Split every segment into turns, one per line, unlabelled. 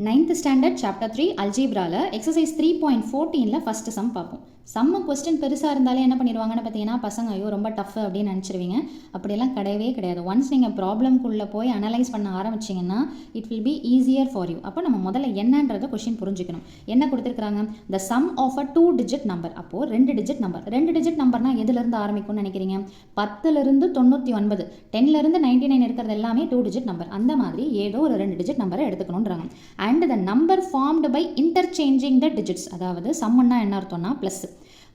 9th standard chapter 3 அல்ஜீப்ரால exercise 3.14ல first sum பார்ப்போம். சம்ம கொஸ்டின் பெருசாக இருந்தாலே என்ன பண்ணிடுவாங்கன்னு பார்த்தீங்கன்னா பசங்க ஐயோ ரொம்ப டஃப் அப்படின்னு நினச்சிருவீங்க. அப்படியெல்லாம் கிடையவே கிடையாது. ஒன்ஸ் நீங்கள் ப்ராப்ளம்குள்ளே போய் அனலைஸ் பண்ண ஆரம்பிச்சிங்கன்னா it will be easier for you. அப்போ நம்ம முதல்ல என்னன்றதை கொஸ்டின் புரிஞ்சுக்கணும். என்ன கொடுத்துருக்காங்க? The sum of a 2 digit number. அப்போது 2 digit நம்பர். 2 digit நம்பர்னால் எதுலேருந்து ஆரம்பிக்கும்னு நினைக்கிறீங்க? 10லேருந்து 99, 10லேருந்து 99 இருக்கிறது எல்லாமே 2 digit நம்பர். அந்த மாதிரி ஏதோ ஒரு 2 digit நம்பரை எடுத்துக்கணுன்றாங்க. And the number formed by interchanging the digits. அதாவது சம்முன்னா என்ன அர்த்தம்னா ப்ளஸ்.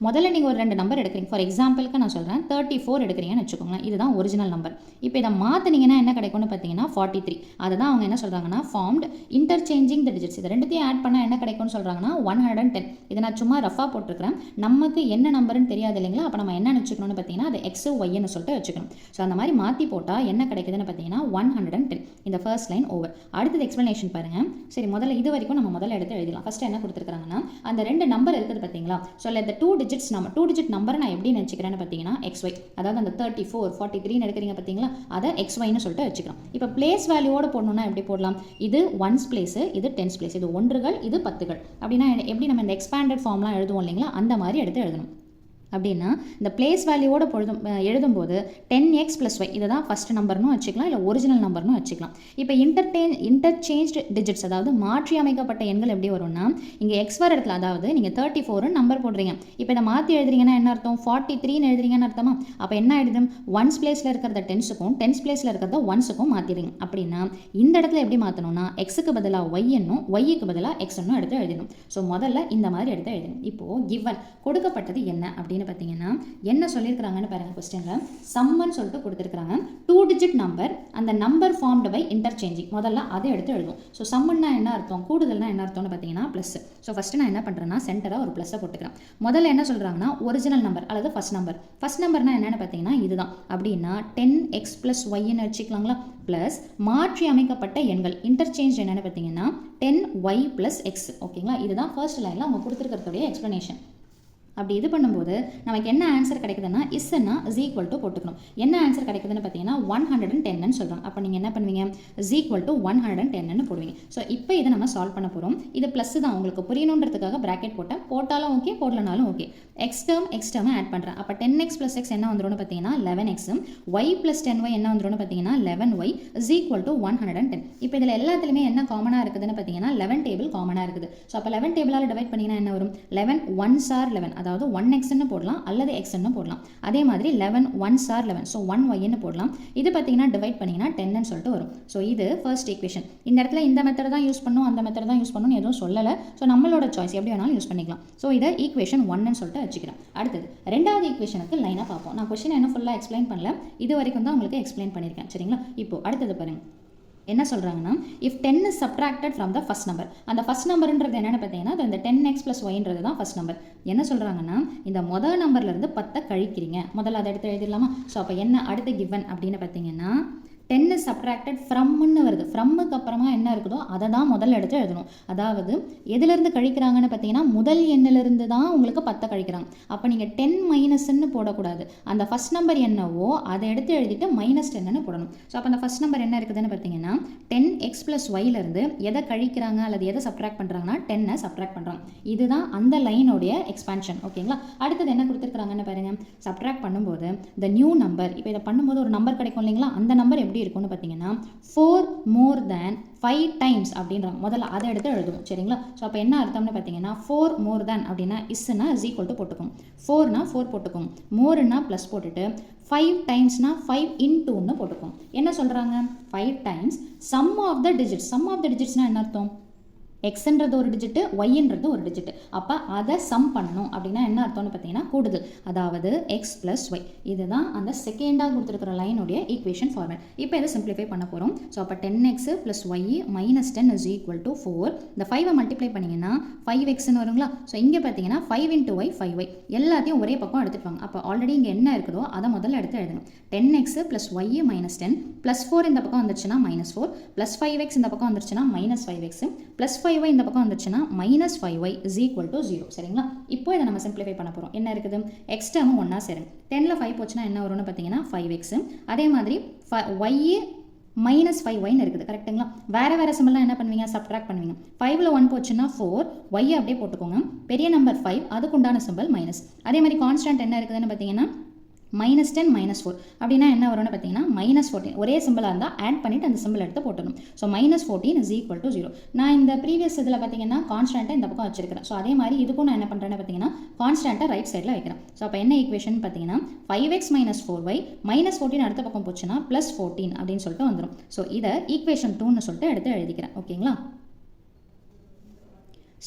முதல்ல நீங்கள் ஒரு 2 நம்பர் எடுக்கிறீங்க. ஃபார் எக்ஸாம்பிளுக்கு நான் சொல்கிறேன் 34 எடுக்கிறீங்கன்னு வச்சுக்கோங்களேன். இதுதான் ஒரிஜினல் நம்பர். இப்போ இதை மாற்றினீங்கன்னா என்ன கிடைக்கும்னு பார்த்தீங்கன்னா 43. அதை தான் அவங்க என்ன சொல்கிறாங்கன்னா ஃபார்ம்டு இன்டர்சேஞ்சிங் த டிஜிட்ஸ். இது ரெண்டுத்தையும் ஆட் பண்ணால் என்ன கிடைக்கும்னு சொல்கிறாங்கன்னா 110. இதை நான் சும்மா ரஃபாக போட்டிருக்கிறேன். நமக்கு என்ன நம்பர்னு தெரியாது இல்லைங்களா? அப்போ நம்ம என்ன வச்சுக்கணும்னு பார்த்தீங்கன்னா அது எக்ஸு ஒய்ன்னு சொல்லிட்டு வச்சுக்கணும். ஸோ அந்த மாதிரி மாற்றி போட்டால் என்ன கிடைக்குதுன்னு பார்த்தீங்கன்னா 110. இந்த ஃபர்ஸ்ட் லைன் ஓவர். அடுத்தது எக்ஸ்ப்ளனேஷன் பாருங்கள். சரி, முதல்ல இது வரைக்கும் நம்ம முதல்ல எடுத்து எழுதலாம். ஃபஸ்ட்டு என்ன கொடுத்துருக்காங்கன்னா அந்த 2 நம்பர் இருக்குது பார்த்தீங்களா? ஸோ இந்த 2 digits நம்பர் 2 digit நம்பர் நான் எப்படி நினச்சிக்கிறேன்னு பார்த்தீங்கன்னா XY. அதாவது அந்த 34, 43 எடுக்கிறீங்க பார்த்தீங்களா? அதை XYன்னு சொல்லிட்டு வச்சுக்கலாம். இப்போ பிளேஸ் வேல்யூவோடு போடணும்னா எப்படி போடலாம்? இது 1's பிளேஸு, இது 10's பிளேஸ், இது 1கள், இது 10கள். அப்படின்னா எப்படி நம்ம இந்த எக்ஸ்பேண்டட் ஃபார்ம்லாம் எழுதுவோம் இல்லைங்களா? அந்த மாதிரி எடுத்து எழுதணும். அப்படின்னா இந்த பிளேஸ் வேல்யூவோட எழுதும்போது 10x + y இதை தான் ஃபஸ்ட் நம்பர்னு வச்சுக்கலாம், இல்லை ஒரிஜினல் நம்பர்னு வச்சுக்கலாம். இப்போ இன்டர்சேஞ்ச்டு டிஜிட்ஸ், அதாவது மாற்றி அமைக்கப்பட்ட எண்கள் எப்படி வரும்னா இங்கே எக்ஸ் வர இடத்துல, அதாவது நீங்கள் 34 நம்பர் போடுறீங்க. இப்போ இதை மாற்றி எழுதுறீங்கன்னா என்ன அர்த்தம்? 43 எழுதுறீங்கன்னு அர்த்தமா? அப்போ என்ன ஆயிடுது? 1's பிளேஸில் இருக்கிறத 10ஸுக்கும் 10's பிளேஸில் இருக்கிறத 1ஸுக்கும் மாற்றிடுங்க. அப்படின்னா இந்த இடத்துல எப்படி மாற்றணும்னா எக்ஸுக்கு பதிலாக ஒய் என்னும் ஒய்க்கு பதிலாக எக்ஸ் என்னும் எடுத்து எழுதணும். ஸோ முதல்ல இந்த மாதிரி எடுத்து எழுதணும். இப்போது கிவன் கொடுக்கப்பட்டது என்ன அப்படின்னு பார்த்தீங்கன்னா என்ன சொல்லியிருக்காங்கன்னு பாருங்க. கொஸ்டினில் சம்மன் சொல்லிட்டு கொடுத்துருக்காங்க. 2 digit நம்பர், அந்த நம்பர் ஃபார்ம்டு பை இன்டர்சேஞ்சிங். முதல்ல அதை எடுத்து எழுதும். ஸோ சம்மன்னா என்ன அர்த்தம்? கூடுதல்னா என்ன அர்த்தம்னு பார்த்தீங்கன்னா ப்ளஸ். ஸோ ஃபஸ்ட்டு நான் என்ன பண்ணுறேன்னா சென்டராக ஒரு ப்ளஸ்ஸை போட்டுக்கிறேன். முதல்ல என்ன சொல்கிறாங்கன்னா ஒரிஜினல் நம்பர் அல்லது ஃபஸ்ட் நம்பர். ஃபஸ்ட் நம்பர்னா என்னென்னு பார்த்தீங்கன்னா இதுதான். அப்படின்னா 10x + yன்னு வச்சுக்கலாங்களா? ப்ளஸ் மாற்றி அமைக்கப்பட்ட எண்கள் இன்டர்சேஞ்ச் என்னென்னு பார்த்தீங்கன்னா 10y + x. ஓகேங்களா? இதுதான் ஃபர்ஸ்ட் லைனில் அவங்க கொடுத்துருக்கிறதுடைய எக்ஸ்ப்ளனேஷன். அப்படி இது பண்ணும்போது நமக்கு என்ன ஆன்சர் கிடைக்குதுன்னா இஸ்ன்னா இஸ் ஈக்குவல் டு போட்டுக்கணும். என்ன ஆன்சர் கிடைக்குதுன்னு பார்த்தீங்கன்னா 110ன்னு சொல்கிறாங்க. அப்போ நீங்கள் என்ன பண்ணுவீங்க? இஸ் ஈக்குவல் டு 110ன்னு போடுவீங்க. ஸோ இப்போ இதை நம்ம சால்வ் பண்ண போகிறோம். இது ப்ளஸ் தான், உங்களுக்கு புரியணுன்றதுக்காக ப்ராக்கெட் போட்டேன். போட்டாலும் ஓகே, போடலனாலும் ஓகே. எக்ஸ் டேர்மை ஆட் பண்ணுறேன். அப்போ 10x + x என்ன வந்துடும் பார்த்தீங்கன்னா 11x. y + 10y என்ன வந்துடும் பார்த்தீங்கன்னா 11y இஸ் ஈக்குவல் டு 110. இப்போ இதில் எல்லாத்துலேயுமே என்ன காமனாக இருக்குதுன்னு பார்த்தீங்கன்னா 11 டேபிள் காமனாக இருக்குது. ஸோ அப்போ 11 டேபிளால் டிவைட் பண்ணிங்கன்னா என்ன வரும்? 11 1s are 11, அதாவது 1xன்னு போடலாம் அல்லது xன்னு போடலாம். அதே மாதிரி 11 1s are 11, ஸோ 1yன்னு போடலாம். இது பார்த்தீங்கன்னா டிவைட் பண்ணிங்கன்னா 10ன்னு சொல்லிட்டு வரும். ஸோ இது ஃபர்ஸ்ட் ஈக்குவேஷன். இந்த இடத்துல இந்த மெத்தட் தான் யூஸ் பண்ணணும், அந்த மெத்தட் தான் யூஸ் பண்ணணும்னு எதுவும் சொல்லலை. ஸோ நம்மளோட சாய்ஸ் எப்படி வேணாலும் யூஸ் பண்ணிக்கலாம். ஸோ இதை ஈக்குவேஷன் 1ன்னு சொல்லிட்டு வச்சுக்கிறேன். அடுத்தது ரெண்டாவது ஈக்குவேஷனுக்கு லைனாக பார்ப்போம். நான் கொஸ்டின் என்ன ஃபுல்லாக எக்ஸ்பிளைன் பண்ணல, இது வரைக்கும் தான் உங்களுக்கு எக்ஸ்பிளைன் பண்ணியிருக்கேன். சரிங்களா? இப்போ அடுத்தது பாருங்க. என்ன சொல்கிறாங்கன்னா if 10 is subtracted from the first number. அந்த ஃபர்ஸ்ட் நம்பர்ன்றது என்னென்னு பார்த்தீங்கன்னா இந்த 10x + yன்றது தான் ஃபர்ஸ்ட் நம்பர். என்ன சொல்கிறாங்கன்னா இந்த முதல் நம்பர்லேருந்து 10 கழிக்கிறீங்க. முதல்ல அதை எடுத்து எழுதிடலாமா? ஸோ அப்போ என்ன அடுத்த கிவன் அப்படின்னு பார்த்தீங்கன்னா 10 is subtracted fromன்னு வருது. ஃப்ரம்முக்கு அப்புறமா என்ன இருக்குதோ அதை தான் முதல்ல எடுத்து எழுதணும். அதாவது எதுலேருந்து கழிக்கிறாங்கன்னு பார்த்தீங்கன்னா முதல் எண்ணிலிருந்து தான் உங்களுக்கு 10 கழிக்கிறாங்க. அப்போ நீங்கள் 10 - போடக்கூடாது. அந்த ஃபஸ்ட் நம்பர் என்னவோ அதை எடுத்து எழுதிட்டு -10ன்னு போடணும். ஸோ அப்போ அந்த ஃபஸ்ட் நம்பர் என்ன இருக்குதுன்னு பார்த்தீங்கன்னா 10x + yலேருந்து எதை கழிக்கிறாங்க அல்லது எதை சப்ட்ராக்ட் பண்ணுறாங்கன்னா 10 சப்ட்ராக்ட் பண்ணுறாங்க. இதுதான் அந்த லைனோடைய எக்ஸ்பான்ஷன். ஓகேங்களா? அடுத்தது என்ன கொடுத்துருக்காங்கன்னு பாருங்கள். சப்ட்ராக்ட் பண்ணும்போது இந்த நியூ நம்பர், இப்போ இதை பண்ணும்போது ஒரு நம்பர் கிடைக்கும் இல்லைங்களா? அந்த நம்பர் எப்படி இருக்கும்னு பார்த்தீங்கன்னா 4 more than 5 times அப்படின்றாங்க. முதல்ல அதை எடுத்து எழுதுவோம். சரிங்களா? ஸோ அப்போ என்ன அர்த்தம்னு பார்த்தீங்கன்னா 4 more than அப்படின்னா இஸ்னா இஸ் ஈக்குவல் டு போட்டுக்கோங்க. 4னா 4 போட்டுக்கோங்க. மோர்னா ப்ளஸ் போட்டுட்டு 5 டைம்ஸ்னா 5 into போட்டுக்கோங்க. என்ன சொல்கிறாங்க? 5 times sum of the digits. sum of the digitsனா என்ன அர்த்தம்? எக்ஸ்ன்றது ஒரு டிஜிட்டு, ஒய்ன்றது ஒரு டிஜிட்டு. அப்போ அதை சம் பண்ணணும். அப்படின்னா என்ன அர்த்தம்னு பார்த்தீங்கன்னா கூடுதல், அதாவது x + y. இதுதான் அந்த செகண்டாக கொடுத்துருக்கிற லைனுடைய ஈக்குவேஷன் ஃபார்மேட். இப்போ இதை சிம்பிளிஃபை பண்ண போகிறோம். ஸோ அப்போ 10x + y - 10 is equal to 4. இந்த 5 மல்டிப்ளை பண்ணிங்கன்னா 5xன்னு வருங்களா? ஸோ இங்கே பார்த்தீங்கன்னா 5 into y 5y. எல்லாத்தையும் ஒரே பக்கம் எடுத்துட்டு வாங்க. அப்போ ஆல்ரெடி இங்கே என்ன இருக்குதோ அதை முதல்ல எடுத்து எழுதணும். 10x + y - 10 +4 இந்த பக்கம் வந்துருச்சுன்னா -4, +5x இந்த பக்கம் வந்துருச்சுன்னா -5x, +5y இந்த பக்கம் வந்துச்சுன்னா -5y இஸ் ஈக்குவல் டு 0. சரிங்களா? இப்போ இதை நம்ம சிம்பிளிஃபை பண்ண போகிறோம். என்ன இருக்குது? எக்ஸ் டேர்மும் ஒன்றா சேரும். 10ல் 5 போச்சுன்னா என்ன வரும்னு பார்த்தீங்கன்னா 5x. அதே மாதிரி y -5y இருக்குது கரெக்ட்டுங்களா. வேறு சிம்பிளாக என்ன பண்ணுவீங்க, சப்ட்ராக்ட் பண்ணுவீங்க. 5ல் 1 போச்சுன்னா 4, y அப்படியே போட்டுக்கோங்க. பெரிய நம்பர் 5, அதுக்கு உண்டான சிம்பிள் மைனஸ். அதே மாதிரி கான்ஸ்டன்ட் என்ன இருக்குதுன்னு பார்த்தீங்கன்னா -10 -4 அப்படின்னா என்ன வரும்னு பார்த்தீங்கன்னா -14. ஒரே சிம்பிளாக இருந்தால் ஆட் பண்ணிவிட்டு அந்த சிம்பிள் எடுத்து போட்டணும். ஸோ -14 = 0. நான் இந்த ப்ரீவியஸ் இதில் பார்த்தீங்கன்னா கான்ஸ்டன்ட்டை இந்த பக்கம் வச்சிருக்கிறேன். ஸோ அதே மாதிரி இதுக்கும் நான் என்ன பண்ணுறேன்னு பார்த்தீங்கன்னா கான்ஸ்டன்ட்டை ரைட் சைடில் வைக்கிறேன். ஸோ அப்போ என்ன ஈக்குவேஷன் பார்த்தீங்கன்னா 5x - 4y -14 அடுத்த பக்கம் போச்சுன்னா +14 அப்படின்னு சொல்லிட்டு வந்துடும். ஸோ இதை ஈக்குவேஷன் 2ன்னு சொல்லிட்டு எடுத்து எழுதிக்கிறேன். ஓகேங்களா.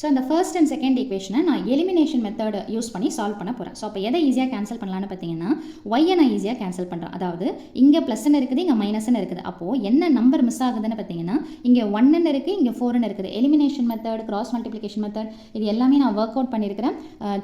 ஸோ இந்த ஃபர்ஸ்ட் அண்ட் செகண்ட் ஈக்குவேஷனை நான் எலிமினேஷன் மெத்தட் யூஸ் பண்ணி சால்வ் பண்ண போகிறேன். ஸோ அப்போ எதை ஈஸியாக கேன்சல் பண்ணலான்னு பார்த்தீங்கன்னா ஒய்யை நான் ஈஸியாக கேன்சல் பண்ணுறேன். அதாவது இங்கே +ன்னு இருக்குது, இங்கே -ன்னு இருக்குது. அப்போது என்ன நம்பர் மிஸ் ஆகுதுன்னு பார்த்தீங்கன்னா இங்கே 1ன்னு இருக்குது, இங்கே 4ன்னு இருக்குது. Elimination method, cross multiplication method இது எல்லாமே நான் ஒர்க் அவுட் பண்ணியிருக்கிறேன்.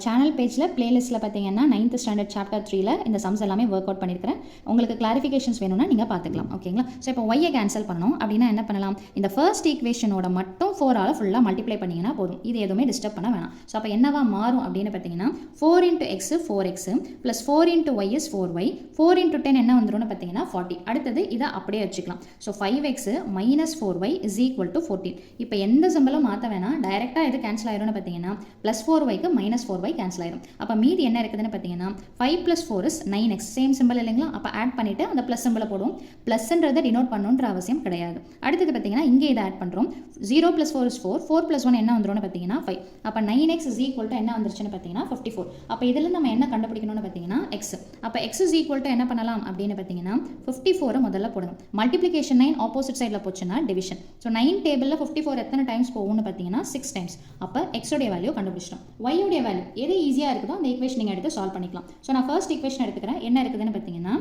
சேனல் பேஜில் பிளேலிஸ்ட்டில் பார்த்தீங்கன்னா 9th ஸ்டாண்டர்ட் சாப்டர் 3ல் இந்த சம்ஸ் எல்லாமே ஒர்க் அவுட் பண்ணியிருக்கிறேன். உங்களுக்கு கிளாரிஃபிகேஷன்ஸ் வேணும்னா நீங்கள் பார்த்துக்கலாம். ஓகேங்களா. ஸோ இப்போ ஒய்யை கேன்சல் பண்ணணும் அப்படின்னா என்ன பண்ணலாம், இந்த ஃபர்ஸ்ட் ஈக்குவேஷனோட மட்டும் 4ஆல் ஃபுல்லாக மல்டிப்ளை பண்ணிங்கன்னா போதும். இது எதுவுமே டிஸ்டர்ப் பண்ண வேணாம். ஸோ அப்போ என்னவா மாறும் அப்படின்னு பார்த்தீங்கன்னா 4 × x 4x + 4 × y is 4y, 4 × 10 என்ன வந்துரும்னு பார்த்தீங்கன்னா 40. அடுத்தது இதை அப்படியே வச்சுக்கலாம். So 5x - 4y = 14. இப்போ எந்த சிம்பிளும் மாற்ற வேணாம், டைரெக்டாக எது கேன்சல் ஆயிரும்னு பார்த்தீங்கன்னா +4yக்கு -4y கேன்சல் ஆயிரும். அப்போ மீதி என்ன இருக்குதுன்னு பார்த்தீங்கன்னா 5 + 4 is 9x. சேம் சிம்பிள் இல்லைங்களா. அப்போ ஆட் பண்ணிவிட்டு அந்த ப்ளஸ் சிம்பிளை போடுவோம். ப்ளஸ்ன்றதை டினோட் பண்ணணுன்ற அவசியம் கிடையாது. அடுத்தது பார்த்தீங்கன்னா இங்கே இதை ஆட் பண்ணுறோம். 0 + 4 is 4, 4 + 1 என்ன வந்துரும்னு பார்த்தீங்கன்னா 5. அப்போ 9x = என்ன வந்துருச்சுன்னு பார்த்தீங்கன்னா 54. அப்போ இதில் நம்ம என்ன கண்டுபிடிக்கணும்னு பார்த்தீங்கன்னா x. அப்போ x = என்ன பண்ணலாம் அப்படின்னு பார்த்தீங்கன்னா 54 முதல்ல போடுங்க. மல்டிப்ளிகேஷன் 9 ஆப்போசிட் சைடில் போச்சுன்னா டிவிஷன். ஸோ 9 டேபிளில் 54 எத்தனை டைம்ஸ் போகும்னு பார்த்தீங்கன்னா 6 டைம்ஸ். அப்போ x உடைய வேல்யூ கண்டுபிடிச்சிட்டோம். y உடைய வேல்யூ எது ஈஸியாக இருக்குதோ அந்த ஈக்குவேஷன் நீங்கள் எடுத்து சால்வ் பண்ணிக்கலாம். ஸோ நான் ஃபர்ஸ்ட் ஈக்குவேஷன் எடுத்துக்கிறேன். என்ன இருக்குதுன்னு பார்த்தீங்கன்னா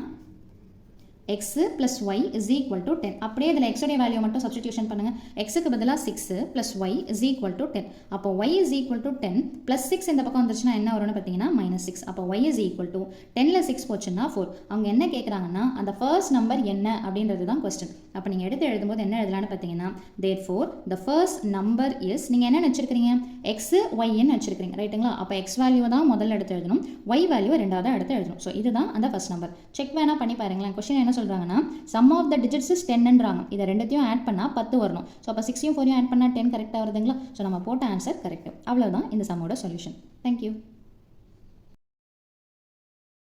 x + y = 10. அப்படியே இதில் x உடைய வேல்யூ மட்டும் சப்ஸ்டிடியூஷன் பண்ணுங்கள். xக்கு பதிலாக 6 + y = 10. அப்போ y = 10 + 6 இந்த பக்கம் வந்துருச்சுன்னா என்ன வரும்னு பார்த்தீங்கன்னா -6. அப்போ y = 10ல் 6 போச்சுன்னா 4. அவங்க என்ன கேட்குறாங்கன்னா அந்த ஃபர்ஸ்ட் நம்பர் என்ன அப்படின்றது தான் கொஸ்டின். அப்போ நீங்கள் எடுத்து எழுதும்போது என்ன எழுதலான்னு பார்த்தீங்கன்னா therefore the first number is, நீங்கள் என்ன நினச்சிருக்கிறீங்க x yன்னு வச்சிருக்கிறீங்க ரைட்டுங்களா. அப்போ x வேல்யூ தான் முதல்ல எடுத்து எழுதணும், y வேல்யூ ரெண்டாவது எடுத்து எழுதணும். ஸோ இதுதான் அந்த ஃபர்ஸ்ட் நம்பர். செக் வேணா பண்ணி பாருங்களேன். கொஸ்டின் என்ன சொல்கிறாங்கன்னா sum of the digits is 10ன்றாங்க. இதை ரெண்டுத்தையும் ஆட் பண்ணால் 10 வரணும். ஸோ அப்போ 6யும் 4யும் ஆட் பண்ணால் 10 கரெக்டாக வருதுங்களா. ஸோ நம்ம போட்ட ஆன்சர் கரெக்ட். அவ்வளோதான் இந்த சம்மோட சொல்யூஷன். தேங்க்யூ.